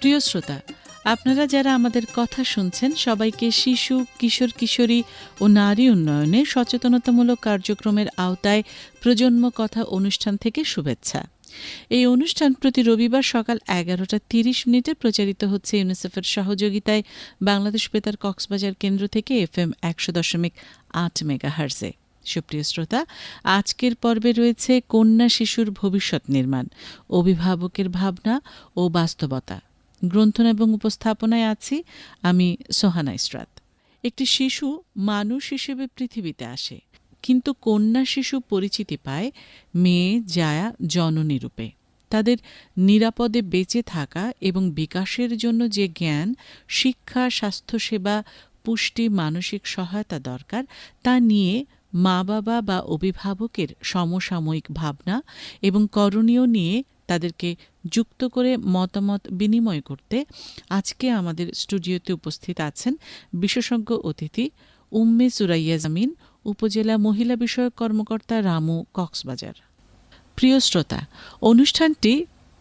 প্রিয় শ্রোতা, আপনারা যারা আমাদের কথা শুনছেন সবাইকে শিশু, কিশোর কিশোরী ও নারী উন্নয়নে সচেতনতামূলক কার্যক্রমের আওতায় প্রজন্ম কথা অনুষ্ঠান থেকে শুভেচ্ছা। এই অনুষ্ঠান প্রতি রবিবার সকাল 11:30 প্রচারিত হচ্ছে ইউনিসেফের সহযোগিতায় বাংলাদেশ বেতার কক্সবাজার কেন্দ্র থেকে FM 100.8 মেগাহার্জে। সুপ্রিয় শ্রোতা, আজকের পর্বে রয়েছে কন্যা শিশুর ভবিষ্যৎ নির্মাণ, অভিভাবকের ভাবনা ও বাস্তবতা। গ্রন্থনা এবং উপস্থাপনায় আছি আমি সোহানা ইসরাত। একটি শিশু মানুষ হিসেবে পৃথিবীতে আসে, কিন্তু কন্যা শিশু পরিচিতি পায় মেয়ে জায়া জননী রূপে। তাদের নিরাপদে বেঁচে থাকা এবং বিকাশের জন্য যে জ্ঞান, শিক্ষা, স্বাস্থ্যসেবা, পুষ্টি, মানসিক সহায়তা দরকার তা নিয়ে মা বাবা বা অভিভাবকের সমসাময়িক ভাবনা এবং করণীয় নিয়ে তাদেরকে যুক্ত করে মতামত বিনিময় করতে আজকে আমাদের স্টুডিওতে উপস্থিত আছেন বিশেষজ্ঞ অতিথি উম্মে সুরাইয়া জামিন, উপজেলা মহিলা বিষয়ক কর্মকর্তা, রামু, কক্সবাজার। প্রিয় শ্রোতা, অনুষ্ঠানটি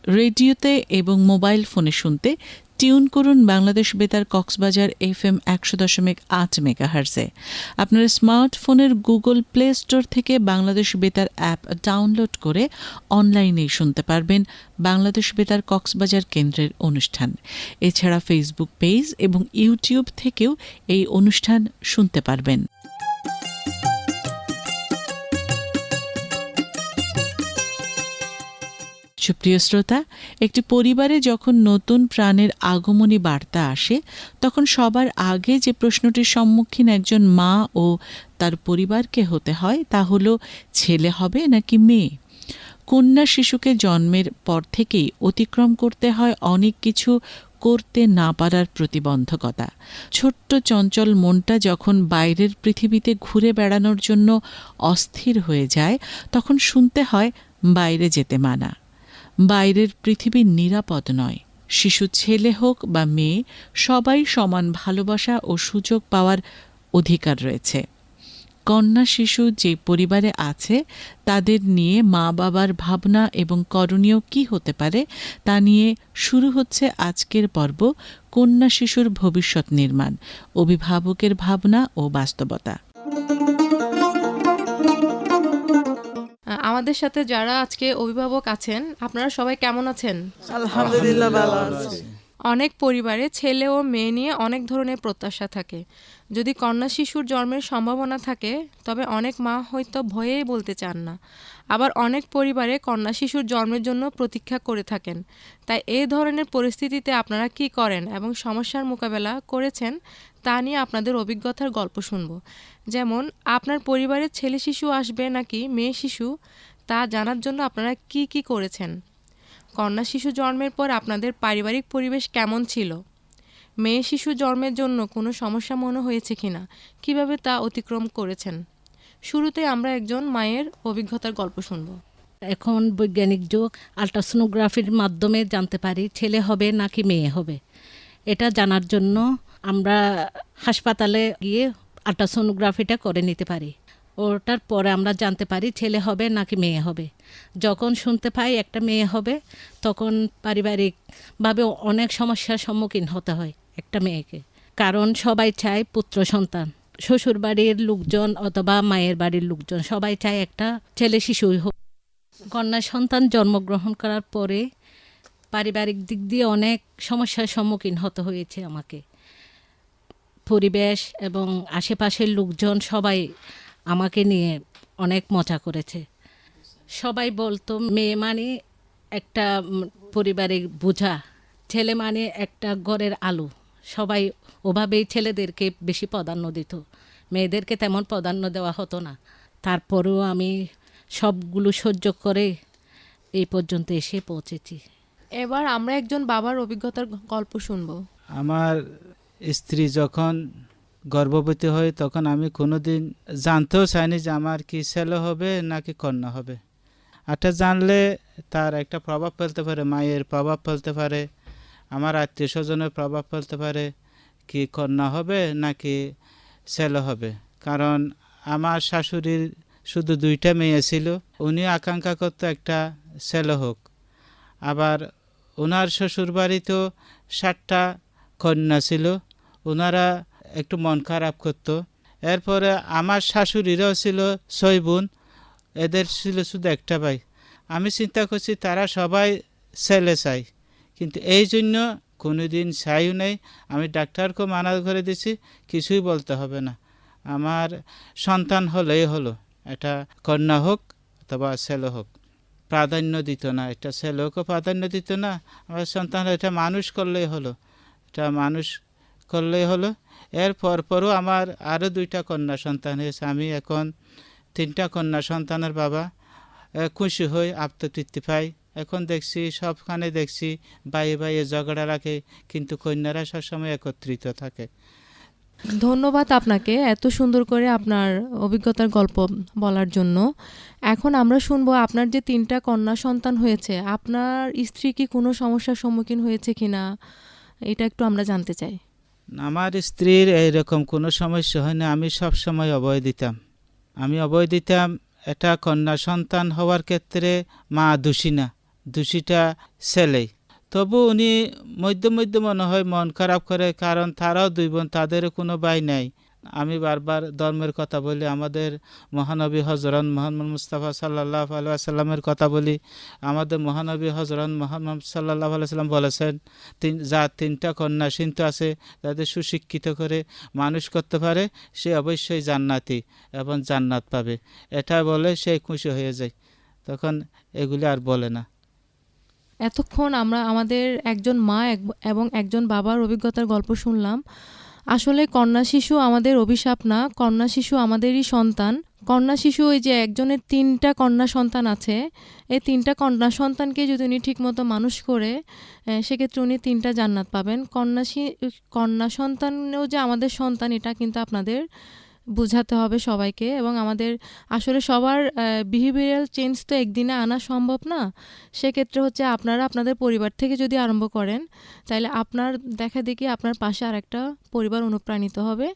রেডিওতে এবং মোবাইল ফোনে শুনতে টিউন করুন বাংলাদেশ বেতার কক্সবাজার FM 100.8 মেগাহার্জে। আপনার স্মার্টফোনের গুগল প্লে স্টোর থেকে বাংলাদেশ বেতার অ্যাপ ডাউনলোড করে অনলাইনেই শুনতে পারবেন বাংলাদেশ বেতার কক্সবাজার কেন্দ্রের অনুষ্ঠান। এছাড়া ফেসবুক পেজ এবং ইউটিউব থেকেও এই অনুষ্ঠান শুনতে পারবেন। সুপ্রিয় শ্রোতা, একটি পরিবারে যখন নতুন প্রাণের আগমনী বার্তা আসে তখন সবার আগে যে প্রশ্নটির সম্মুখীন একজন মা ও তার পরিবারকে হতে হয় তা হলো ছেলে হবে নাকি মেয়ে। কন্যা শিশুকে জন্মের পর থেকেই অতিক্রম করতে হয় অনেক কিছু করতে না পারার প্রতিবন্ধকতা। ছোট্ট চঞ্চল মনটা যখন বাইরের পৃথিবীতে ঘুরে বেড়ানোর জন্য অস্থির হয়ে যায় তখন শুনতে হয় বাইরে যেতে মানা, বাইরের পৃথিবী নিরাপদ নয়। শিশু ছেলে হোক বা মেয়ে, সবাই সমান ভালোবাসা ও সুযোগ পাওয়ার অধিকার রয়েছে। কন্যা শিশু যে পরিবারে আছে তাদের নিয়ে মা বাবার ভাবনা এবং করণীয় কি হতে পারে তা নিয়ে শুরু হচ্ছে আজকের পর্ব কন্যা শিশুর ভবিষ্যৎ নির্মাণ, অভিভাবকের ভাবনা ও বাস্তবতা। আমাদের সাথে যারা আজকে অভিভাবক আছেন, আপনারা সবাই কেমন আছেন? আলহামদুলিল্লাহ ভালো আছি। অনেক পরিবারে ছেলে ও মেয়ে নিয়ে অনেক ধরনের প্রত্যাশা থাকে। যদি কন্যা শিশুর জন্মের সম্ভাবনা থাকে তবে অনেক মা হয়তো ভয়েই বলতে চান না। আবার অনেক পরিবারে কন্যা শিশুর জন্মের জন্য প্রতীক্ষা করে থাকেন। তাই এই ধরনের পরিস্থিতিতে আপনারা কি করেন এবং সমস্যার মোকাবেলা করেছেন তা নিয়ে আপনাদের অভিজ্ঞতার গল্প শুনব। যেমন আপনার পরিবারে ছেলে শিশু আসবে নাকি মেয়ে শিশু তা জানার জন্য আপনারা কি কি করেছেন। কন্যা শিশু জন্মের পর আপনাদের পারিবারিক পরিবেশ কেমন ছিল? মেয়ে শিশু জন্মের জন্য কোনো সমস্যা মনে হয়েছে কিনা, কিভাবে তা অতিক্রম করেছেন। শুরুতে আমরা একজন মায়ের অভিজ্ঞতার গল্প শুনব। এখন বৈজ্ঞানিক যুগ, আল্ট্রাসোনোগ্রাফির মাধ্যমে জানতে পারি ছেলে হবে নাকি মেয়ে হবে। এটা জানার জন্য আমরা হাসপাতালে গিয়ে আল্ট্রাসোনোগ্রাফিটা করে নিতে পারি। ওটার পরে আমরা জানতে পারি ছেলে হবে নাকি মেয়ে হবে। যখন শুনতে পাই একটা মেয়ে হবে তখন পারিবারিকভাবে অনেক সমস্যার সম্মুখীন হতে হয় একটা মেয়েকে। কারণ সবাই চায় পুত্র সন্তান, শ্বশুর বাড়ির লোকজন অথবা মায়ের বাড়ির লোকজন সবাই চায় একটা ছেলে শিশুই হোক। কন্যা সন্তান জন্মগ্রহণ করার পরে পারিবারিক দিক দিয়ে অনেক সমস্যার সম্মুখীন হতে হয়েছে আমাকে। পরিবেশ এবং আশেপাশের লোকজন সবাই আমাকে নিয়ে অনেক মজা করেছে। সবাই বলতো মেয়ে মানে একটা পরিবারের বোঝা, ছেলে মানে একটা ঘরের আলো। সবাই ওভাবেই ছেলেদেরকে বেশি প্রাধান্য দিত, মেয়েদেরকে তেমন প্রাধান্য দেওয়া হতো না। তারপরেও আমি সবগুলো সহ্য করে এই পর্যন্ত এসে পৌঁছেছি। এবার আমরা একজন বাবার অভিজ্ঞতার গল্প শুনব। আমার স্ত্রী যখন গর্ভবতী হয় তখন আমি কোনোদিন জানতেও চাইনি যে আমার কি ছেলে হবে নাকি কন্যা হবে। এটা জানলে তার একটা প্রভাব ফেলতে পারে, মায়ের প্রভাব ফেলতে পারে, আমার আত্মীয় স্বজনের প্রভাব ফেলতে পারে কি কন্যা হবে নাকি ছেলে হবে। কারণ আমার শাশুড়ির শুধু 2টা মেয়ে ছিল, উনি আকাঙ্ক্ষা করতো একটা ছেলে হোক। আবার ওনার শ্বশুরবাড়িতেও 7টা কন্যা ছিল, ওনারা একটু মন খারাপ করতো। এরপরে আমার শাশুড়িরাও ছিল 6 বোন, এদের ছিল শুধু একটা ভাই। আমি চিন্তা করছি তারা সবাই ছেলে চাই, কিন্তু এই জন্য কোনোদিন চাইও নেই। আমি ডাক্তারকে মানা করে দিছি, কিছুই বলতে হবে না, আমার সন্তান হলেই হলো, এটা কন্যা হোক অথবা ছেলে হোক। প্রাধান্য দিত না, এটা ছেলেকে প্রাধান্য দিত না, আমার সন্তান এটা মানুষ করলেই হলো, এটা মানুষ করলেই হলো। এর পরও আমার আরও 2টা কন্যা সন্তান হয়েছে। আমি এখন 3টা কন্যা সন্তানের বাবা, খুশি হই, আত্মতৃপ্তি পাই। এখন দেখছি সবখানে দেখছি বাইয়ে ঝগড়া রাখে, কিন্তু কন্যারা সবসময় একত্রিত থাকে। ধন্যবাদ আপনাকে এত সুন্দর করে আপনার অভিজ্ঞতার গল্প বলার জন্য। এখন আমরা শুনবো আপনার যে 3টা কন্যা সন্তান হয়েছে, আপনার স্ত্রী কি কোনো সমস্যার সম্মুখীন হয়েছে কিনা এটা একটু আমরা জানতে চাই। আমার স্ত্রীর এইরকম কোনো সমস্যা হয় না। আমি সব সময় অভয় দিতাম। এটা কন্যা সন্তান হওয়ার ক্ষেত্রে মা দোষী না, দোষীটা ছেলেই। তবু উনি মধ্যে মনে হয় মন খারাপ করে, কারণ তারাও 2 বোন, তাদেরও কোনো ভাই নাই। আমি বারবার ধর্মের কথা বলি, আমাদের মহানবী হজরত মুহাম্মদ মুস্তাফা সাল্লাল্লাহু আলাইহি ওয়াসাল্লামের কথা বলি। আমাদের মহানবী হজরত মুহাম্মদ সাল্লাল্লাহু আলাইহি ওয়াসাল্লাম বলেছেন, যার 3টা কন্যা সন্তান আছে, তাদের সুশিক্ষিত করে মানুষ করতে পারে, সে অবশ্যই জান্নাতি এবং জান্নাত পাবে। এটা বলে সে খুশি হয়ে যায়, তখন এগুলি আর বলে না। এতক্ষণ আমরা আমাদের একজন মা এবং একজন বাবার অভিজ্ঞতার গল্প শুনলাম। আসলে কন্যা শিশু আমাদের অভিশাপ না, কন্যা শিশু আমাদেরই সন্তান। কন্যা শিশু, ওই যে একজনের 3টা কন্যা সন্তান আছে, এই 3টা কন্যা সন্তানকে যদি উনি ঠিকমতো মানুষ করে, সেক্ষেত্রে উনি 3টা জান্নাত পাবেন। কন্যা সন্তানও যে আমাদের সন্তান, এটা কিন্তু আপনাদের বোঝাতে হবে সবাইকে। এবং আমাদের আসলে সবার বিহেভিয়ারাল চেঞ্জ তো একদিনে আনা সম্ভব না। সেক্ষেত্রে হচ্ছে আপনারা আপনাদের পরিবার থেকে যদি আরম্ভ করেন, তাহলে আপনার দেখা দেখি আপনার পাশে আর একটা পরিবার অনুপ্রাণিত হবে।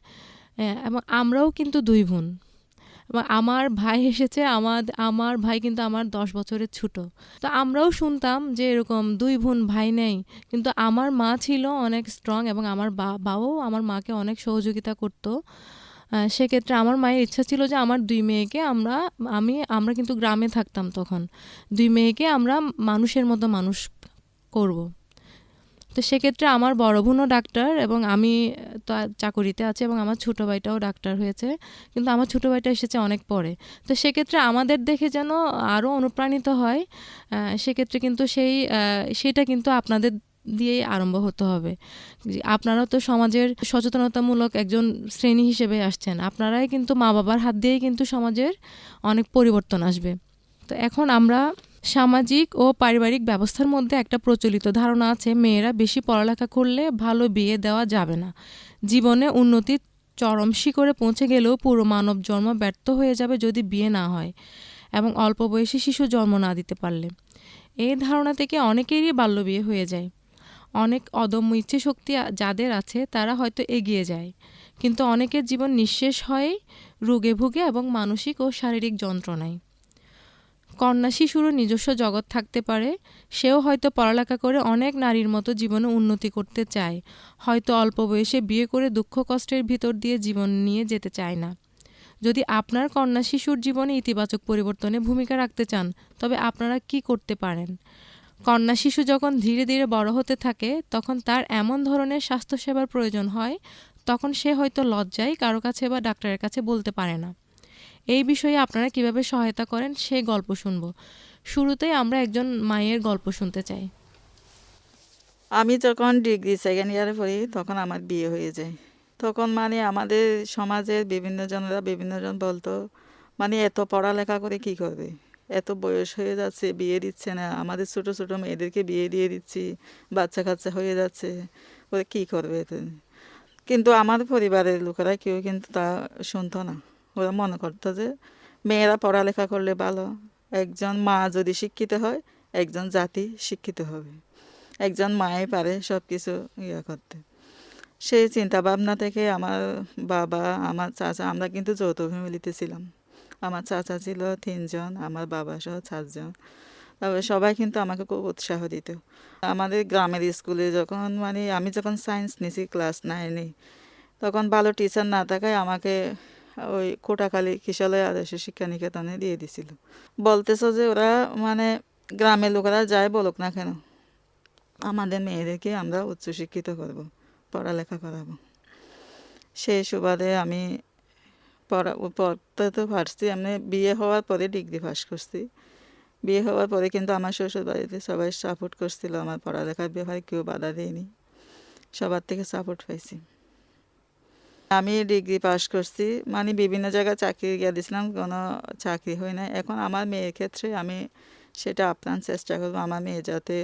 এবং আমরাও কিন্তু 2 বোন, এবং আমার ভাই এসেছে, আমার ভাই কিন্তু আমার 10 বছরের ছোট। তো আমরাও শুনতাম যে এরকম 2 বোন ভাই নেই, কিন্তু আমার মা ছিল অনেক স্ট্রং, এবং আমার বাবাও আমার মাকে অনেক সহযোগিতা করতো। সেক্ষেত্রে আমার মায়ের ইচ্ছা ছিল যে আমার 2 মেয়েকে আমরা কিন্তু গ্রামে থাকতাম তখন, 2 মেয়েকে আমরা মানুষের মতো মানুষ করব। তো সেক্ষেত্রে আমার বড় বোনও ডাক্তার, এবং আমি তো চাকরিতে আছি, এবং আমার ছোটো ভাইটাও ডাক্তার হয়েছে, কিন্তু আমার ছোটো ভাইটা এসেছে অনেক পরে। তো সেক্ষেত্রে আমাদের দেখে যেন আরও অনুপ্রাণিত হয়, সেক্ষেত্রে কিন্তু সেটা কিন্তু আপনাদের দিয়েই আরম্ভ হতে হবে। আপনারাও তো সমাজের সচেতনতামূলক একজন শ্রেণী হিসেবে আসছেন, আপনারাই কিন্তু মা বাবার হাত দিয়েই কিন্তু সমাজের অনেক পরিবর্তন আসবে। তো এখন আমরা সামাজিক ও পারিবারিক ব্যবস্থার মধ্যে একটা প্রচলিত ধারণা আছে, মেয়েরা বেশি পড়ালেখা করলে ভালো বিয়ে দেওয়া যাবে না, জীবনে উন্নতির চরম শিখরে পৌঁছে গেলেও পুরো মানব জন্ম ব্যর্থ হয়ে যাবে যদি বিয়ে না হয়, এবং অল্প বয়সী শিশু জন্ম না দিতে পারলে। এই ধারণা থেকে অনেকেরই বাল্যবিয়ে হয়ে যায়। অনেক অদম্য ইচ্ছে শক্তি যাদের আছে তারা হয়তো এগিয়ে যায়, কিন্তু অনেকের জীবন নিঃশেষ হয় রোগে ভুগে এবং মানসিক ও শারীরিক যন্ত্রণায়। কন্যা শিশুরও নিজস্ব জগৎ থাকতে পারে, সেও হয়তো পড়ালেখা করে অনেক নারীর মতো জীবনে উন্নতি করতে চায়, হয়তো অল্প বয়সে বিয়ে করে দুঃখ কষ্টের ভিতর দিয়ে জীবন নিয়ে যেতে চায় না। যদি আপনার কন্যা শিশুর জীবনে ইতিবাচক পরিবর্তনে ভূমিকা রাখতে চান, তবে আপনারা কি করতে পারেন? কন্যা শিশু যখন ধীরে ধীরে বড় হতে থাকে, তখন তার এমন ধরনের স্বাস্থ্যসেবার প্রয়োজন হয়, তখন সে হয়তো লজ্জায় কারো কাছে বা ডাক্তারের কাছে বলতে পারে না। এই বিষয়ে আপনারা কিভাবে সহায়তা করেন সেই গল্প শুনব। শুরুতেই আমরা একজন মায়ের গল্প শুনতে চাই। আমি যখন ডিগ্রি 2nd ইয়ারে পড়ি, তখন আমার বিয়ে হয়ে যায়। তখন আমাদের সমাজের বিভিন্ন জন বলতো, এত পড়ালেখা করে কি করবে, এত বয়স হয়ে যাচ্ছে, বিয়ে দিচ্ছে না, আমাদের ছোট ছোট মেয়েদেরকে বিয়ে দিয়ে দিচ্ছি, বাচ্চা কাচ্চা হয়ে যাচ্ছে, ওরা কী করবে। কিন্তু আমার পরিবারের লোকেরা কেউ কিন্তু তা শুনতো না। ওরা মনে করতো যে মেয়েরা পড়ালেখা করলে ভালো, একজন মা যদি শিক্ষিত হয়, একজন জাতি শিক্ষিত হবে, একজন মাই পারে সব কিছু করতে। সেই চিন্তা ভাবনা থেকে আমার বাবা, আমার চাচা, আমরা কিন্তু যৌথ ফ্যামিলিতে ছিলাম। আমার চাচা ছিল 3 জন, আমার বাবা সহ 4 জন। তবে সবাই কিন্তু আমাকে খুব উৎসাহ দিত। আমাদের গ্রামের স্কুলে যখন মানে আমি যখন সায়েন্স নিয়েছি ক্লাস 9-এ, তখন ভালো টিচার না থাকায় আমাকে ওই কোটাখালী কিশোরগঞ্জ আদর্শ শিক্ষা নিকেতনে দিয়ে দিছিল। বলতেছো যে ওরা মানে গ্রামের লোকেরা যাই বলুক না কেন, আমাদের মেয়েদেরকে আমরা উচ্চশিক্ষিত করব, পড়ালেখা করাবো। সেই সুবাদে আমি পড়তে তো পারছি। আমি বিয়ে হওয়ার পরে ডিগ্রি পাস করছি। বিয়ে হওয়ার পরে কিন্তু আমার শ্বশুর বাড়িতে সবাই সাপোর্ট করছিল, আমার পড়ালেখার ব্যাপারে কেউ বাধা দেয়নি, সবার থেকে সাপোর্ট পাইছি। আমি ডিগ্রি পাস করছি, মানে বিভিন্ন জায়গায় চাকরি গিয়ে দিয়েছিলাম, কোনো চাকরি হয় না। এখন আমার মেয়ের ক্ষেত্রে আমি সেটা আপ্রাণ চেষ্টা করবো, আমার মেয়ে যাতে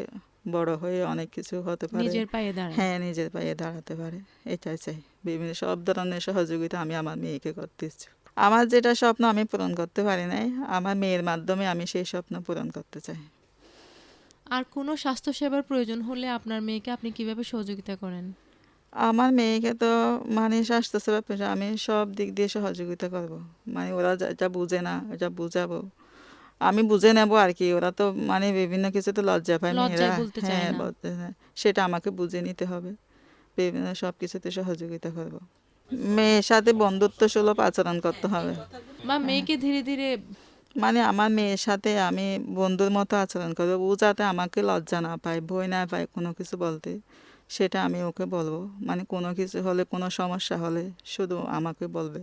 বড় হয়ে অনেক কিছু হতে পারে, নিজের পায়ে দাঁড়ায়। হ্যাঁ নিজের পায়ে দাঁড়াতে পারে, এটাই চাই। বিভিন্ন সব ধরনের সহযোগিতা আমি আমার মেয়েকে করতে ইচ্ছুক। আমার যেটা স্বপ্ন আমি পূরণ করতে পারি নাই, আমার মেয়ের মাধ্যমে আমি সেই স্বপ্ন পূরণ করতে চাই। আর কোনো স্বাস্থ্যসেবার প্রয়োজন হলে আপনার মেয়েকে আপনি কিভাবে সহযোগিতা করেন? আমার মেয়েকে তো মানে স্বাস্থ্যসেবা পেশা আমি সব দিক দিয়ে সহযোগিতা করব। মানে ওরা যা বুঝে না ওটা বুঝাবো, আমি বুঝে নেব আর কি। ওরা তো মানে বিভিন্ন কিছু তো লজ্জা পায় মেয়েরা, লজ্জায় বলতে চায় হ্যাঁ না। বলতে চায়। সেটা আমাকে বুঝে নিতে হবে, বিভিন্ন সব কিছুতে সহযোগিতা করব। মেয়ের সাথে বন্ধুত্বসুলভ আচরণ করতে হবে, বা মেয়েকে ধীরে ধীরে মানে আমার মেয়ের সাথে আমি বন্ধুর মতো আচরণ করবো। ও যাতে আমাকে লজ্জা না পায়, ভয় না পায় কোনো কিছু বলতে, সেটা আমি ওকে বলবো। মানে কোনো কিছু হলে, কোনো সমস্যা হলে শুধু আমাকে বলবে,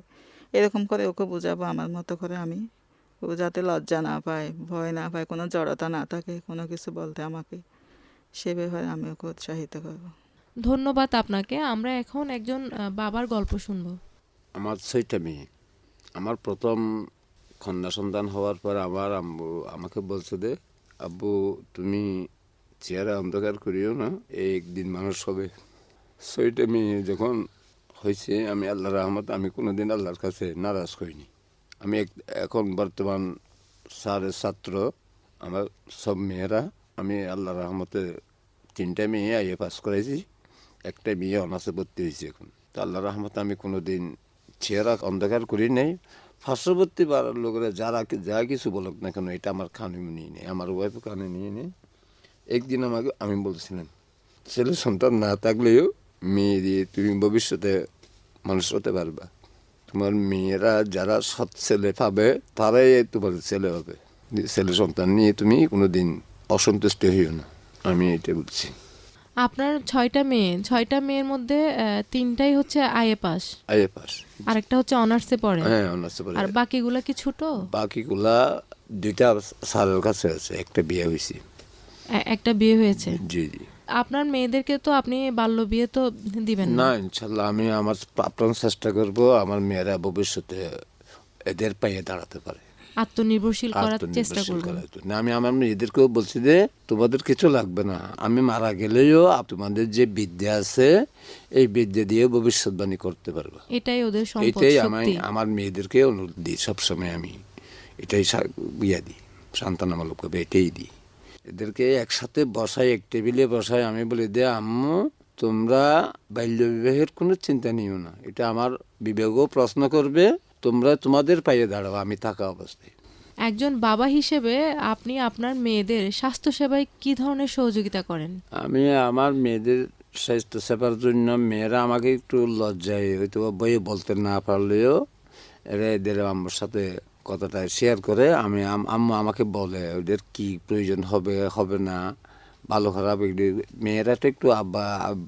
এরকম করে ওকে বোঝাবো আমার মতো করে আমি। ও যাতে লজ্জা না পায়, ভয় না পায়, কোনো জড়তা না থাকে কোনো কিছু বলতে আমাকে, সে ব্যাপারে আমি ওকে উৎসাহিত করবো। ধন্যবাদ আপনাকে। আমরা এখন একজন বাবার গল্প শুনবো। আমার 6টা মেয়ে। আমার প্রথম কন্যা সন্তান হওয়ার পর আমার আম্মু আমাকে বলছে যে, আব্বু তুমি চেহারা অন্ধকার করিও না, একদিন মানুষ হবে। 6টা মেয়ে যখন হয়েছে, আমি আল্লাহর রহমত আমি কোনোদিন আল্লাহর কাছে নারাজ হইনি। আমি এখন বর্তমান স্যারের ছাত্র, আমার সব মেয়েরা। আমি আল্লাহর রহমতে 3টা মেয়ে আইএ পাস করাইছি, একটা মেয়ে অনার্সে ভর্তি হয়েছে এখন। তো আল্লাহর রহমতে আমি কোনোদিন চেহারা অন্ধকার করি নাই। পার্শ্ববর্তী পাড়ার লোকেরা যা কিছু বলুক না কেন, এটা আমার কানে নিয়ে নেই, আমার ওয়াইফও কানে নিয়ে নেই। একদিন আমি বলছিলাম, ছেলে সন্তান না থাকলেও মেয়ে দিয়ে তুমি ভবিষ্যতে মানুষ হতে পারবা। তোমার মেয়েরা যারা সৎ ছেলে পাবে তারাই তোমার ছেলে হবে। ছেলে সন্তান নিয়ে তুমি কোনোদিন অসন্তুষ্ট হইও না, আমি এটা বলছি। আপনার 6টা মেয়ের মধ্যে 3টাই হচ্ছে আইএ পাস, আইএ পাস, আরেকটা হচ্ছে অনার্সে পড়ে। হ্যাঁ অনার্সে পড়ে। আর বাকিগুলা কি ছোট? বাকিগুলা 2টা স্যারের কাছে আছে, একটা বিয়ে হয়েছে। একটা বিয়ে হয়েছে। জি জি। আপনার মেয়েদেরকে তো আপনি বাল্য বিয়ে তো দিবেন না? না, ইনশাল্লাহ আমি আমার প্রাপ্ত চেষ্টা করব আমার মেয়েরা ভবিষ্যতে এদের পায়ে দাঁড়াতে পারে, আত্মনির্ভরশীল করার চেষ্টা করবেন। না, আমি আমার মেয়েদেরকেও বলছি যে তোমাদের কিছু লাগবে না, আমি মারা গেলেও তোমাদের যে বিদ্যা আছে এই বিদ্যা দিয়ে ভবিষ্যৎবাণী করতে পারবে। এটাই ওদের সম্পদ, এটাই আমি শক্তি। আমার মেয়েদেরকে অনুরোধ দিই সবসময়, আমি এটাই ইয়া দিই, সান্ত্বনামূলকভাবে এটাই দিই। এদেরকে একসাথে বসাই, এক টেবিলে বসাই, আমি বলি দে আম্মু তোমরা বাল্য বিবাহের কোনো চিন্তা নিও না, এটা আমার বিবেকও প্রশ্ন করবে, তোমরা তোমাদের পায়ে দাঁড়াও আমি থাকা অবস্থায়। একজন বাবা হিসেবে আপনি আপনার মেয়েদের স্বাস্থ্যসেবায় কি ধরনের সহযোগিতা করেন? আমি আমার মেয়েদের স্বাস্থ্য সেবার জন্য, মেয়েরা আমাকে একটু লজ্জায় হয়তো বইয়ে বলতে না পারলেও এরা এদের আমার সাথে কথাটা শেয়ার করে। আমি আম্মু আমাকে বলে ওদের কি প্রয়োজন হবে না, ভালো খারাপ। মেয়েরা তো একটু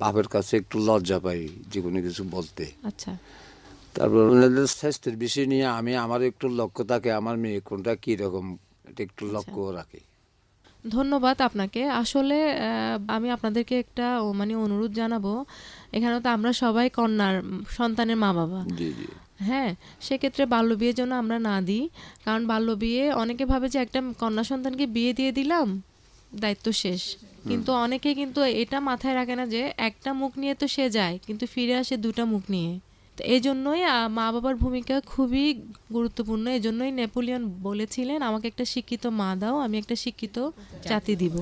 বাপের কাছে একটু লজ্জা পাই যে কোনো কিছু বলতে। আচ্ছা। তারপর ওনাদের স্বাস্থ্যের বিষয় নিয়ে আমার একটু লক্ষ্য থাকে, আমার মেয়ে কোনটা কীরকম এটা একটু লক্ষ্য রাখি। ধন্যবাদ আপনাকে। আসলে আমি আপনাদেরকে একটা মানে অনুরোধ জানাবো, এখানে তো আমরা সবাই কন্যার সন্তানের মা বাবা। জি জি। হ্যাঁ, সেক্ষেত্রে বাল্যবিয়ের জন্য আমরা না দিই, কারণ বাল্যবিয়ে অনেকে ভাবে যে একটা কন্যা সন্তানকে বিয়ে দিয়ে দিলাম দায়িত্ব শেষ, কিন্তু অনেকে কিন্তু এটা মাথায় রাখে না যে একটা মুখ নিয়ে তো সে যায় কিন্তু ফিরে আসে 2টা মুখ নিয়ে। তো এই জন্যই মা বাবার ভূমিকা খুবই গুরুত্বপূর্ণ। এই জন্যই নেপোলিয়ন বলেছিলেন, আমাকে একটা শিক্ষিত মা দাও, আমি একটা শিক্ষিত জাতি দিব।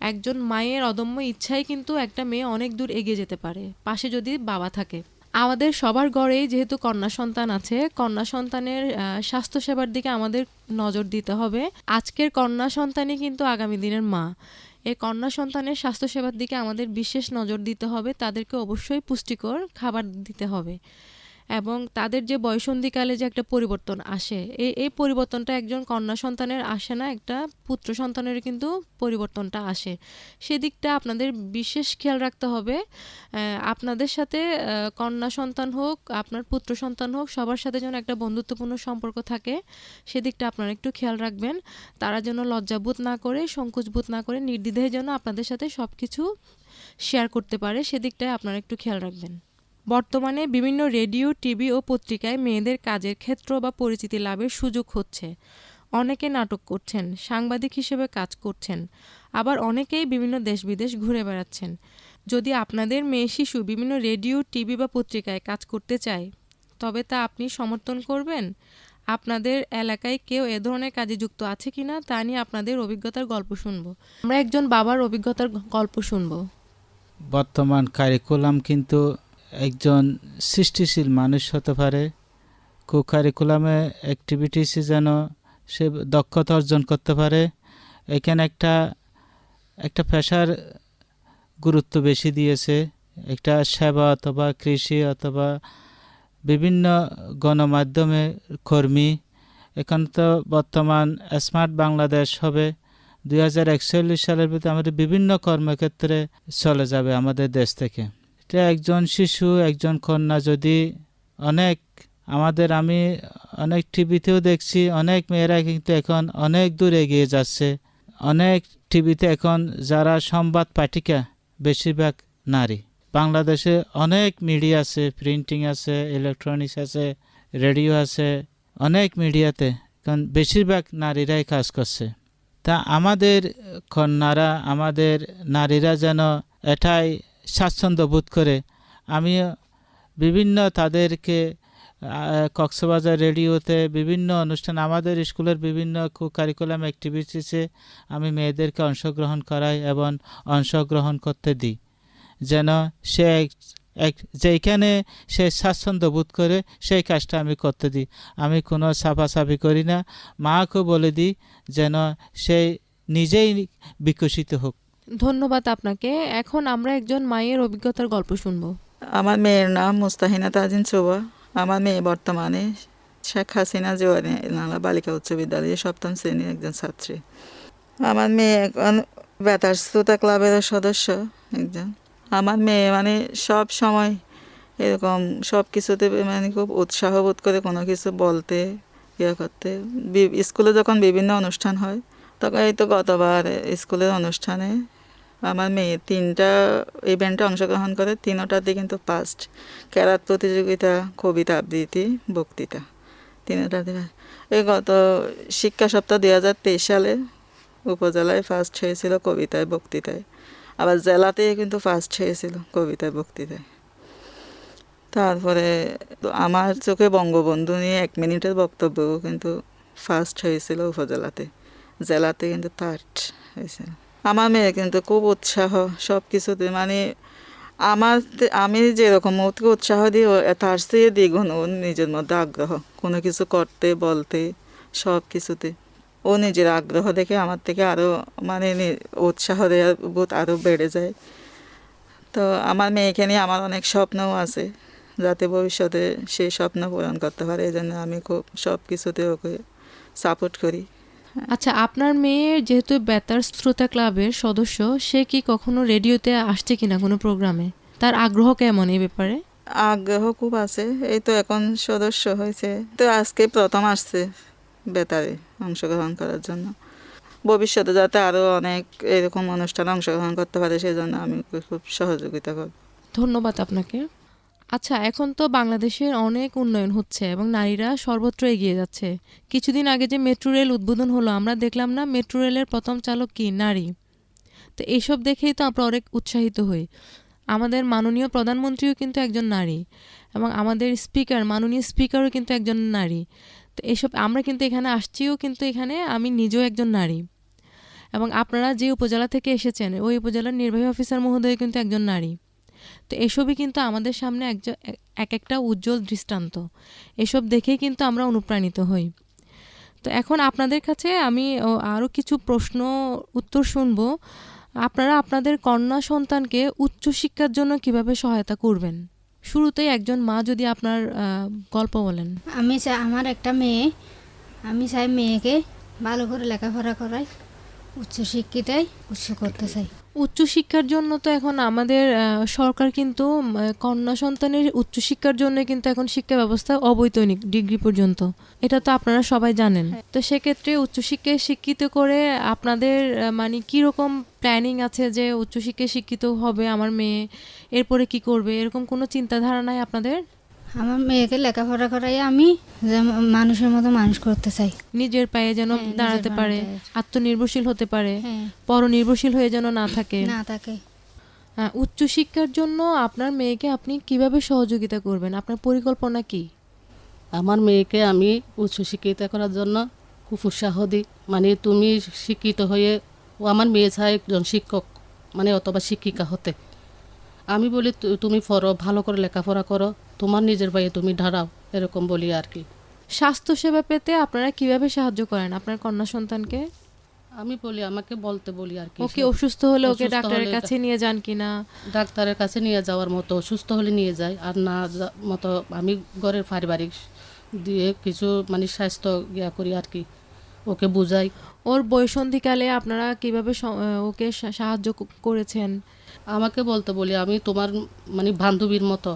একজন মায়ের অদম্য ইচ্ছাই কিন্তু একটা মেয়ে অনেক দূর এগিয়ে যেতে পারে, পাশে যদি বাবা থাকে। আমাদের সবার ঘরেই যেহেতু কন্যা সন্তান আছে, কন্যা সন্তানের স্বাস্থ্যসেবার দিকে আমাদের নজর দিতে হবে। আজকের কন্যা সন্তানই কিন্তু আগামী দিনের মা। এই কন্যা সন্তানের স্বাস্থ্যসেবার দিকে আমাদের বিশেষ নজর দিতে হবে। তাদেরকে অবশ্যই পুষ্টিকর খাবার দিতে হবে এবং তাদের যে বয়ঃসন্ধিকালে যে একটা পরিবর্তন আসে, এই পরিবর্তনটা একজন কন্যা সন্তানের আসে না, একটা পুত্র সন্তানের কিন্তু পরিবর্তনটা আসে। সেদিকটা আপনাদের বিশেষ খেয়াল রাখতে হবে। আপনাদের সাথে কন্যা সন্তান হোক, আপনার পুত্র সন্তান হোক, সবার সাথে যেন একটা বন্ধুত্বপূর্ণ সম্পর্ক থাকে, সেদিকটা আপনারা একটু খেয়াল রাখবেন। তারা যেন লজ্জাবোধ না করে, সংকোচবোধ না করে, নির্দ্বিধায় যেন আপনাদের সাথে সব কিছু শেয়ার করতে পারে, সেদিকটায় আপনারা একটু খেয়াল রাখবেন। বর্তমানে বিভিন্ন রেডিও, টিভি ও পত্রিকায় মেয়েদের কাজের ক্ষেত্র বা পরিচিতি লাভের সুযোগ হচ্ছে। অনেকে নাটক করছেন, সাংবাদিক হিসেবে কাজ করছেন, আবার অনেকেই বিভিন্ন দেশ বিদেশ ঘুরে বেড়াচ্ছেন। যদি আপনাদের মেয়ে শিশু বিভিন্ন রেডিও, টিভি বা পত্রিকায় কাজ করতে চায়, তবে তা আপনি সমর্থন করবেন? আপনাদের এলাকায় কেউ এ ধরনের কাজে যুক্ত আছে কিনা তা নিয়ে আপনাদের অভিজ্ঞতার গল্প শুনবো। আমরা একজন বাবার অভিজ্ঞতার গল্প শুনবো। বর্তমান কারিকুলাম কিন্তু একজন সৃষ্টিশীল মানুষ হতে পারে। কারিকুলামে অ্যাক্টিভিটিসে যেন সে দক্ষতা অর্জন করতে পারে। এখানে একটা পেশার গুরুত্ব বেশি দিয়েছে। একটা সেবা অথবা কৃষি অথবা বিভিন্ন গণমাধ্যমে কর্মী। এখন তো বর্তমান স্মার্ট বাংলাদেশ হবে, 2041 সালের ভিতরে আমাদের বিভিন্ন কর্মক্ষেত্রে চলে যাবে আমাদের দেশ থেকে। এটা একজন শিশু, একজন কন্যা যদি আমি অনেক টিভিতেও দেখছি, অনেক মেয়েরা কিন্তু এখন অনেক দূর এগিয়ে যাচ্ছে। অনেক টিভিতে এখন যারা সংবাদ পাঠিকা বেশিরভাগ নারী। বাংলাদেশে অনেক মিডিয়া আছে, প্রিন্টিং আছে, ইলেকট্রনিক্স আছে, রেডিও আছে, অনেক মিডিয়াতে এখন বেশিরভাগ নারীরাই কাজ করছে। তা আমাদের কন্যারা, আমাদের নারীরা যেন এটাই স্বাচ্ছন্দ্য বোধ করে। আমিও বিভিন্ন তাদেরকে কক্সবাজার রেডিওতে বিভিন্ন অনুষ্ঠান, আমাদের স্কুলের বিভিন্ন কারিকুলাম অ্যাক্টিভিটিসে আমি মেয়েদেরকে অংশগ্রহণ করাই এবং অংশগ্রহণ করতে দিই, যেন সে যেখানে সে স্বাচ্ছন্দ্য বোধ করে সেই কাজটা আমি করতে দিই। আমি কোনো ছাপাছাপি করি না, মাকেও বলে দিই যেন সে নিজেই বিকশিত হোক। ধন্যবাদ আপনাকে। এখন আমরা একজন মায়ের অভিজ্ঞতার গল্প শুনবো। আমার মেয়ের নাম মুস্তাহিনা তাজিন চোবা। আমার মেয়ে বর্তমানে শেখ হাসিনা জওয়ানি নালা বালিকা উচ্চ বিদ্যালয়ে 7ম শ্রেণীর একজন ছাত্রী। আমার মেয়ে এখন বেতার শ্রোতা ক্লাবের সদস্য একজন। আমার মেয়ে মানে সব সময় এরকম সব কিছুতে মানে খুব উৎসাহ বোধ করে কোনো কিছু বলতে, ইয়ে করতে। স্কুলে যখন বিভিন্ন অনুষ্ঠান হয়, তখন এই তো গতবার স্কুলের অনুষ্ঠানে আমার মেয়ে 3টা ইভেন্টে অংশগ্রহণ করে, 3টাতে কিন্তু ফার্স্ট। ক্যারাত প্রতিযোগিতা, কবিতা আবৃত্তি, বক্তৃতা, 3টাতে। এই গত শিক্ষা সপ্তাহ 2023 সালে উপজেলায় ফার্স্ট হয়েছিল কবিতায়, বক্তৃতায়। আবার জেলাতে কিন্তু ফার্স্ট হয়েছিল কবিতায়, বক্তৃতায়। তারপরে আমার চোখে বঙ্গবন্ধু নিয়ে 1 মিনিটের বক্তব্য কিন্তু ফার্স্ট হয়েছিল উপজেলাতে, জেলাতে কিন্তু থার্ড হয়েছিল। আমার মেয়ে কিন্তু খুব উৎসাহ সব কিছুতে, মানে আমি যেরকম ওকে উৎসাহ দিই, তার চেয়ে দ্বিগুণ ওর নিজের মধ্যে আগ্রহ, কোনো কিছু করতে, বলতে, সব কিছুতে। ও নিজের আগ্রহ দেখে আমার থেকে আরও মানে উৎসাহ দেওয়ার বোধ আরও বেড়ে যায়। তো আমার মেয়েকে নিয়ে আমার অনেক স্বপ্নও আছে, যাতে ভবিষ্যতে সেই স্বপ্ন পূরণ করতে পারে। এই জন্য আমি খুব সব কিছুতে ওকে সাপোর্ট করি। আচ্ছা, আপনার মেয়ে যেহেতু বেতার শ্রোতা ক্লাবের সদস্য, সে কি কখনো রেডিওতে আসছে কিনা কোনো প্রোগ্রামে? তার আগ্রহ কেমন এই ব্যাপারে? আগ্রহ খুব আছে, এই তো এখন সদস্য হয়েছে, তো আজকে প্রথম আসছে বেতারে অংশগ্রহণ করার জন্য। ভবিষ্যতে যাতে আরও অনেক এরকম অনুষ্ঠানে অংশগ্রহণ করতে পারে, সেই জন্য আমি খুব সহযোগিতা করব। ধন্যবাদ আপনাকে। আচ্ছা, এখন তো বাংলাদেশের অনেক উন্নয়ন হচ্ছে এবং নারীরা সর্বত্র এগিয়ে যাচ্ছে। কিছুদিন আগে যে মেট্রো রেল উদ্বোধন হলো, আমরা দেখলাম না মেট্রো রেলের প্রথম চালক কি নারী। তো এইসব দেখেই তো আমরা অনেক উৎসাহিত হই। আমাদের মাননীয় প্রধানমন্ত্রীও কিন্তু একজন নারী এবং আমাদের মাননীয় স্পিকারও কিন্তু একজন নারী। তো এইসব আমরা কিন্তু এখানে আসছিও, কিন্তু এখানে আমি নিজেও একজন নারী। এবং আপনারা যে উপজেলা থেকে এসেছেন, ওই উপজেলার নির্বাহী অফিসার মহোদয় কিন্তু একজন নারী। তো এসবই কিন্তু আমাদের সামনে এক একটা উজ্জ্বল দৃষ্টান্ত। এসব দেখেই কিন্তু আমরা অনুপ্রাণিত হই। তো এখন আপনাদের কাছে আমি আরও কিছু প্রশ্ন উত্তর শুনবো। আপনারা আপনাদের কন্যা সন্তানকে উচ্চশিক্ষার জন্য কিভাবে সহায়তা করবেন? শুরুতেই একজন মা যদি আপনার গল্প বলেন। আমি চাই আমার একটা মেয়ে, আমি চাই মেয়েকে ভালো করে লেখাপড়া করাই, উচ্চশিক্ষিতায় করতে চাই। উচ্চশিক্ষার জন্য তো এখন আমাদের সরকার কিন্তু কন্যা সন্তানের উচ্চশিক্ষার জন্য কিন্তু এখন শিক্ষা ব্যবস্থা অবৈতনিক ডিগ্রি পর্যন্ত, এটা তো আপনারা সবাই জানেন। তো সেক্ষেত্রে উচ্চশিক্ষায় শিক্ষিত করে আপনাদের মানে কীরকম প্ল্যানিং আছে যে উচ্চশিক্ষায় শিক্ষিত হবে আমার মেয়ে, এরপরে কি করবে, এরকম কোনো চিন্তাধারা নাই আপনাদের? আমার মেয়েকে লেখাপড়া করাই আমি মানুষের মতো মানুষ করতে চাই, নিজের পায়ে যেন দাঁড়াতে পারে, আত্মনির্ভরশীল হতে পারে, হ্যাঁ, পরনির্ভরশীল হয়ে যেন না থাকে। উচ্চশিক্ষার জন্য আপনার মেয়েকে আপনি কিভাবে সহযোগিতা করবেন? আপনার পরিকল্পনা কি? আমার মেয়েকে আমি উচ্চশিক্ষিত করার জন্য খুব উৎসাহ দিই। মানে তুমি শিক্ষিত হয়ে, ও আমার মেয়ে চায় একজন শিক্ষক মানে অথবা শিক্ষিকা হতে। আমি বলি তুমি পড়ো, ভালো করে লেখাপড়া করো, তোমার নিজের পায়ে তুমি দাঁড়াও, এরকম বলি আর কি। স্বাস্থ্যসেবা পেতে আপনারা কিভাবে সাহায্য করেন আপনার কন্যা সন্তানকে? আমি বলি, আমাকে বলতে বলি আর কি। ওকে অসুস্থ হলে ওকে ডাক্তারের কাছে নিয়ে যান কিনা? ডাক্তারের কাছে নিয়ে যাওয়ার মতো, অসুস্থ হলে নিয়ে যায়, আর না মতো আমি ঘরের পারিবারিক দিয়ে কিছু মানে স্বাস্থ্য ইয়া করি আর কি, ওকে বুঝাই। ওর বয়সন্ধিকালে আপনারা কিভাবে ওকে সাহায্য করেছেন? আমাকে বলতে বলি, আমি তোমার মানে বান্ধবীর মতো,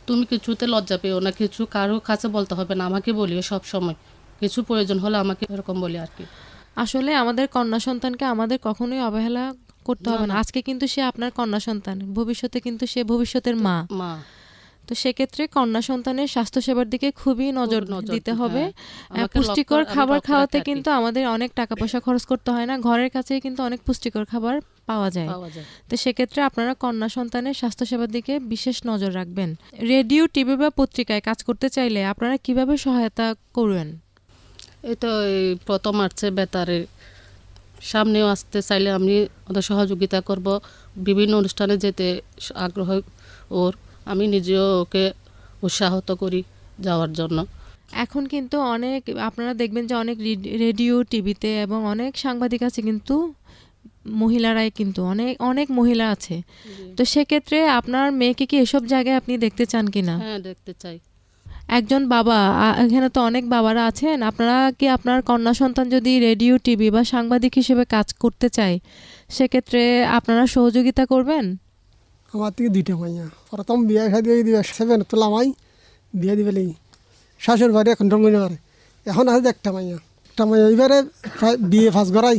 তুমি কিছুতে লজ্জা পেও না, কিছু কারো কাছে বলতে হবে না, আমাকে বলিও সব সময়, কিছু প্রয়োজন হলে আমাকে এরকম বলি আর কি। আসলে আমাদের কন্যা সন্তানকে আমাদের কখনোই অবহেলা করতে হবে না। আজকে কিন্তু সে আপনার কন্যা সন্তান, ভবিষ্যতে কিন্তু সে ভবিষ্যতের মা। তো সেক্ষেত্রে কন্যা সন্তানের স্বাস্থ্যসেবার দিকে খুবই নজর দিতে হবে। পুষ্টিকর খাবার খাওয়াতে কিন্তু আমাদের অনেক টাকা পয়সা খরচ করতে হয় না, ঘরের কাছেই কিন্তু অনেক পুষ্টিকর খাবার পাওয়া যায়। তো সেক্ষেত্রে আপনারা কন্যা সন্তানের স্বাস্থ্যসেবার দিকে বিশেষ নজর রাখবেন। রেডিও, টিভি বা পত্রিকায় কাজ করতে চাইলে আপনারা কিভাবে সহায়তা করবেন? এই তো এই প্রথম আসছে বেতারে, সামনেও আসতে চাইলে আমি ওদের সহযোগিতা করব। বিভিন্ন অনুষ্ঠানে যেতে আগ্রহ ওর, আমি নিজেও ওকে উৎসাহিত করি যাওয়ার জন্য। এখন কিন্তু অনেক আপনারা দেখবেন যে অনেক রেডিও, টিভিতে এবং অনেক সাংবাদিক আছে কিন্তু মহিলারাই কিন্তু অনেক মহিলা আছে। তো সেক্ষেত্রে আপনার মেয়েকে কি এসব জায়গায় আপনি দেখতে চান কিনা? হ্যাঁ, দেখতে চাই। একজন বাবা, এখানে তো অনেক বাবারা আছেন, আপনারা কি আপনার কন্যা সন্তান যদি রেডিও, টিভি বা সাংবাদিক হিসেবে কাজ করতে চায়, সেক্ষেত্রে আপনারা সহযোগিতা করবেন? আমার থেকে দুইটা মাইয়া, প্রথম বিয়ে শাদি দিবে 7 তোলামাই বিয়ে দিবে লেগে শাশুর বাড়ি এখন রঙিন পারে, এখন আছে একটা মাইয়া এবারে বিয়ে ফাঁস করাই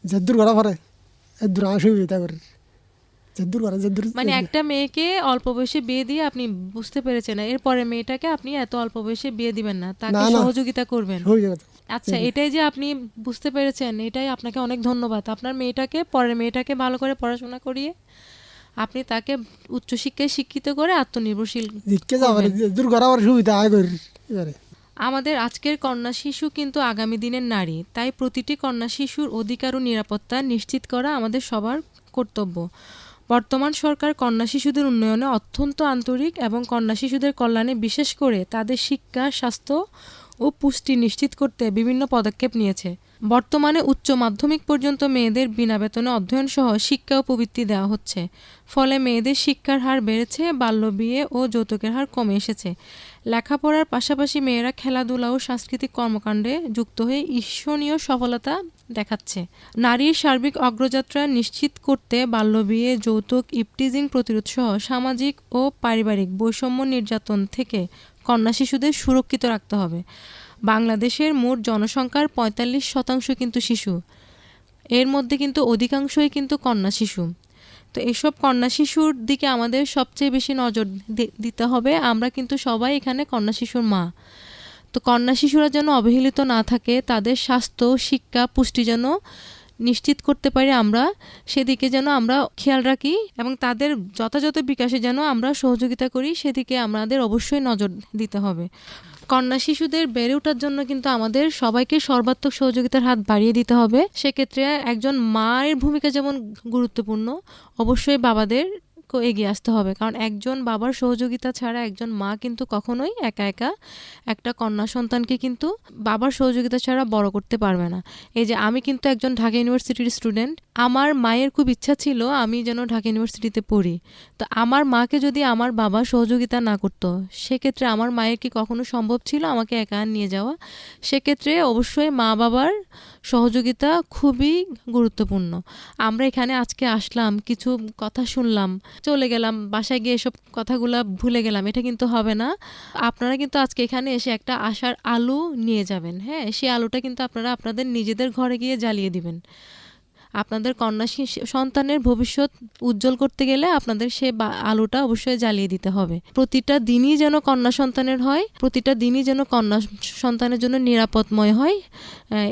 যেদূর করা পারে এদূর আমার সুবিধা করে যেদূর করে যেদূর। মানে একটা মেয়েকে অল্প বয়সে বিয়ে দিয়ে আপনি বুঝতে পেরেছেন, এরপরে মেয়েটাকে আপনি এত অল্প বয়সে বিয়ে দিবেন না, তাকে সহযোগিতা করবেন। আচ্ছা, এটাই যে আপনি বুঝতে পেরেছেন, এটাই আপনাকে অনেক ধন্যবাদ। আপনার পরের মেয়েটাকে ভালো করে পড়াশোনা করিয়ে আপনি তাকে উচ্চশিক্ষায় শিক্ষিত করে আত্মনির্ভরশীল সুবিধা। আমাদের আজকের কন্যা শিশু কিন্তু আগামী দিনের নারী, তাই প্রতিটি কন্যা শিশুর অধিকার ও নিরাপত্তা নিশ্চিত করা আমাদের সবার কর্তব্য। বর্তমান সরকার কন্যা শিশুদের উন্নয়নে অত্যন্ত আন্তরিক এবং কন্যা শিশুদের কল্যাণে বিশেষ করে তাদের শিক্ষা, স্বাস্থ্য ও পুষ্টি নিশ্চিত করতে বিভিন্ন পদক্ষেপ নিয়েছে। বর্তমানে উচ্চ মাধ্যমিক পর্যন্ত মেয়েদের বিনা বেতনে অধ্যয়ন সহ শিক্ষা ও প্রবৃত্তি দেওয়া হচ্ছে। ফলে মেয়েদের শিক্ষার হার বেড়েছে, বাল্যবিয়ে ও যৌতুকের হার কমে এসেছে। লেখাপড়ার পাশাপাশি মেয়েরা খেলাধুলা ও সাংস্কৃতিক কর্মকাণ্ডে যুক্ত হয়ে ঈর্ষণীয় সফলতা দেখাচ্ছে। নারীর সার্বিক অগ্রযাত্রা নিশ্চিত করতে বাল্যবিয়ে, যৌতুক, ইভটিজিং প্রতিরোধ সহ সামাজিক ও পারিবারিক বৈষম্য, নির্যাতন থেকে কন্যা শিশুদের সুরক্ষিত রাখতে হবে। বাংলাদেশের মোট জনসংখ্যার 45% কিন্তু শিশু, এর মধ্যে কিন্তু অধিকাংশই কিন্তু কন্যা শিশু। তো এসব কন্যা শিশুর দিকে আমাদের সবচেয়ে বেশি নজর দিতে হবে। আমরা কিন্তু সবাই এখানে কন্যা শিশুর মা। তো কন্যা শিশুরা যেন অবহেলিত না থাকে, তাদের স্বাস্থ্য, শিক্ষা, পুষ্টি যেন নিশ্চিত করতে পারি আমরা, সেদিকে যেন আমরা খেয়াল রাখি এবং তাদের যথাযথ বিকাশে যেন আমরা সহযোগিতা করি, সেদিকে আমাদের অবশ্যই নজর দিতে হবে। কন্যা শিশুদের বেড়ে ওঠার জন্য কিন্তু আমাদের সবাইকে সর্বাত্মক সহযোগিতার হাত বাড়িয়ে দিতে হবে। সেক্ষেত্রে একজন মায়ের ভূমিকা যেমন গুরুত্বপূর্ণ, অবশ্যই বাবাদের আমাদেরকেও এগিয়ে আসতে হবে, কারণ একজন বাবার সহযোগিতা ছাড়া একজন মা কিন্তু কখনোই একা একা একটা কন্যা সন্তানকে কিন্তু বাবার সহযোগিতা ছাড়া বড় করতে পারবে না। এই যে আমি কিন্তু একজন ঢাকা ইউনিভার্সিটির স্টুডেন্ট, আমার মায়ের খুব ইচ্ছা ছিল আমি যেন ঢাকা ইউনিভার্সিটিতে পড়ি। তো আমার মাকে যদি আমার বাবা সহযোগিতা না করতো, সেক্ষেত্রে আমার মায়ের কি কখনো সম্ভব ছিল আমাকে একা নিয়ে যাওয়া? সেক্ষেত্রে অবশ্যই মা বাবার সহযোগিতা খুবই গুরুত্বপূর্ণ। আমরা এখানে আজকে আসলাম, কিছু কথা শুনলাম, চলে গেলাম, বাসায় গিয়ে এসব কথাগুলো ভুলে গেলাম, এটা কিন্তু হবে না। আপনারা কিন্তু আজকে এখানে এসে একটা আশার আলো নিয়ে যাবেন। হ্যাঁ, সেই আলোটা কিন্তু আপনারা আপনাদের নিজেদের ঘরে গিয়ে জ্বালিয়ে দিবেন। আপনাদের কন্যা সন্তানের ভবিষ্যৎ উজ্জ্বল করতে গেলে আপনাদের সে আলোটা অবশ্যই জ্বালিয়ে দিতে হবে। প্রতিটা দিনই যেন কন্যা সন্তানের হয়, প্রতিটা দিনই যেন কন্যা সন্তানের জন্য নিরাপদময় হয়,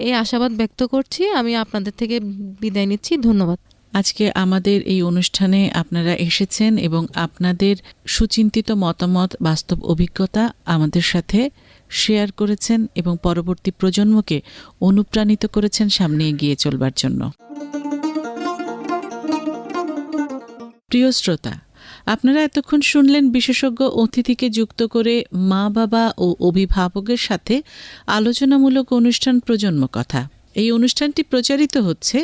এই আশাবাদ ব্যক্ত করছি। আমি আপনাদের থেকে বিদায় নিচ্ছি। ধন্যবাদ। আজকে আমাদের এই অনুষ্ঠানে আপনারা এসেছেন এবং আপনাদের সুচিন্তিত মতামত, বাস্তব অভিজ্ঞতা আমাদের সাথে শেয়ার করেছেন এবং পরবর্তী প্রজন্মকে অনুপ্রাণিত করেছেন সামনে এগিয়ে চলবার জন্য। প্রিয় শ্রোতা, আপনারা এতক্ষণ শুনলেন বিশেষজ্ঞ অতিথিকে যুক্ত করে মা বাবা ও অভিভাবকের সাথে আলোচনামূলক অনুষ্ঠান প্রজন্ম কথা। এই অনুষ্ঠানটি প্রচারিত হচ্ছে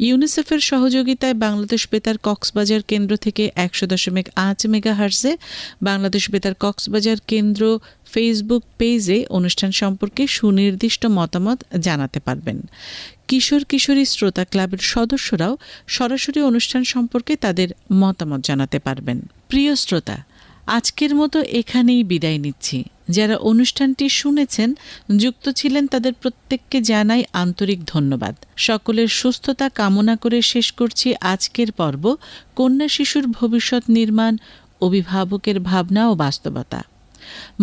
ইউনিসেফের সহযোগিতায় বাংলাদেশ বেতার কক্সবাজার কেন্দ্র থেকে 100.8 মেগাহার্টজে। বাংলাদেশ বেতার কক্সবাজার কেন্দ্র ফেসবুক পেজে অনুষ্ঠান সম্পর্কে সুনির্দিষ্ট মতামত জানাতে পারবেন। কিশোর কিশোরী শ্রোতা ক্লাবের সদস্যরাও সরাসরি অনুষ্ঠান সম্পর্কে তাদের মতামত জানাতে পারবেন। প্রিয় শ্রোতা, আজকের মতো এখানেই বিদায় নিচ্ছি। যারা অনুষ্ঠানটি শুনেছেন, যুক্ত ছিলেন, তাদের প্রত্যেককে জানাই আন্তরিক ধন্যবাদ। সকলের সুস্থতা কামনা করে শেষ করছি আজকের পর্ব কন্যা শিশুর ভবিষ্যৎ নির্মাণ, অভিভাবকের ভাবনা ও বাস্তবতা।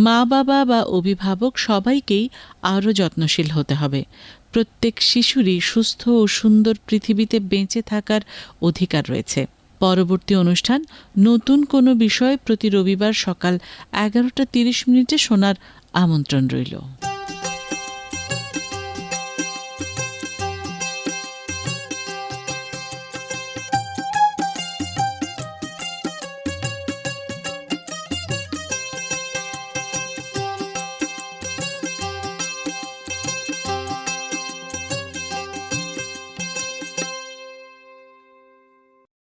মা বাবা বা অভিভাবক সবাইকেই আরও যত্নশীল হতে হবে। প্রত্যেক শিশুরই সুস্থ ও সুন্দর পৃথিবীতে বেঁচে থাকার অধিকার রয়েছে। পরবর্তী অনুষ্ঠান নতুন কোনো বিষয় প্রতি রবিবার সকাল 11:30 শোনার আমন্ত্রণ রইল।